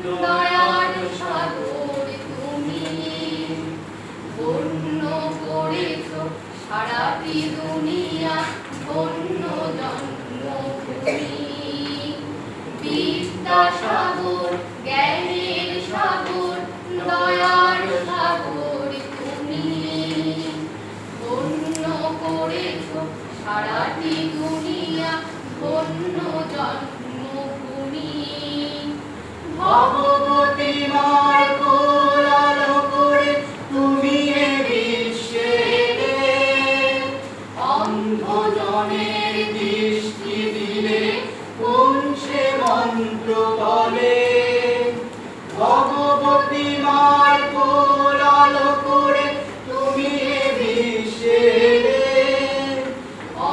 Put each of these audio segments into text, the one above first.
দয়ার সাগর তুমি, ধন্য করেছ সারাটি দুনিয়া, ধন্য জন্মভূমি। বিদ্যাসাগর জ্ঞানের সাগর, দয়ার সাগর তুমি, ধন্য করেছ সারাটি দুনিয়া, ধন্য জন্মভূমি। ভগবতী মার কোল আলো করে তুমি এ বিশ্বে এলে, অন্ধজনের দৃষ্টি দিলে কোন সে মন্ত্র বলে। ভগবতী মার কোল আলো করে তুমি এ বিশ্বে এলে,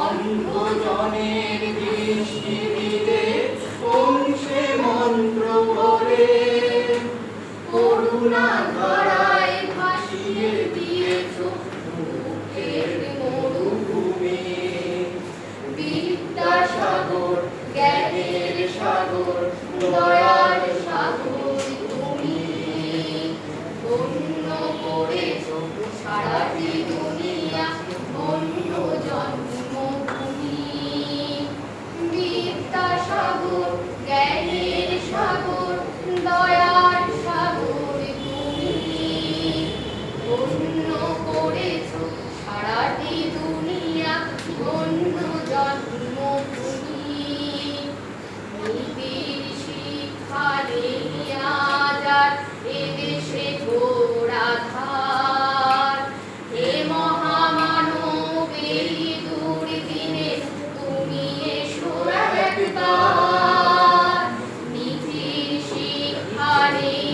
অন্ধজনের দৃষ্টি দিলে কোন সে মন্ত্র বলে। করুণা ধারায় ভাসিয়ে দিয়েছ দুঃখের মরুভূমি। বিদ্যাসাগর জ্ঞানের সাগর, দয়ার সাগর তুমি, ধন্য করেছ সারাটি দুনিয়া, ধন্য জন্মভূমি। বিদ্যাসাগর জ্ঞানের সাগর, দয়ার সাগর তুমি, ধন্য করেছ সারাটি দুনিয়া, ধন্য জন্মভূমি। নীতির শিক্ষা নেই আজ আর এদেশে ঘোরাধার। হে মহামানব এই দুর্দিনে তুমি এসো একবার। নীতির শিক্ষা নেই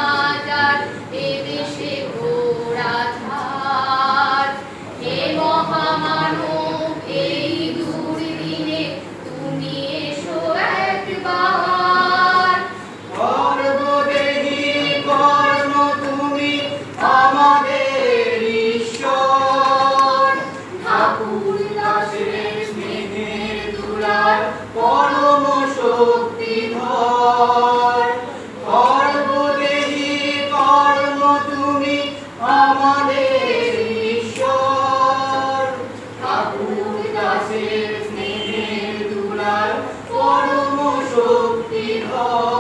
আজ আর এদেশে ঘোরাধার। হে মহামানব এই দুর্দিনে তুমি এসো একবার। সর্বদেহী কর্ম তুমি আমাদের ঈশ্বর, ঠাকুর দাসের স্নেহের দুলার পরম শক্তিধর। সর্বদেহী কর্ম তুমি আমাদের ঈশ্বর, ঠাকুর দাসের স্নেহের দুলার পরম শক্তিধর।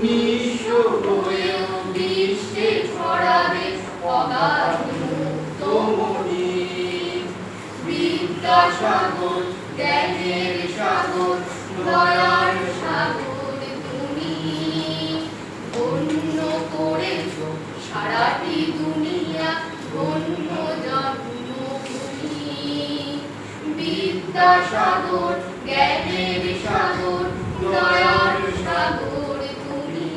নিঃস্ব হয়েও বিশ্বে ছড়াবে অগাধ মুক্তমণি। বিদ্যাসাগর জ্ঞানের সাগর, দয়ার সাগর তুমি, ধন্য করেছ সারাটি দুনিয়া, ধন্য জন্মভূমি। বিদ্যাসাগর জ্ঞানের সাগর, দয়ার সাগর তুমি,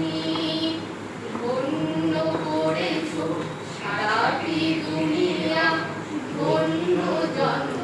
ধন্য করেছ সারাটি দুনিয়া, ধন্য জন্ম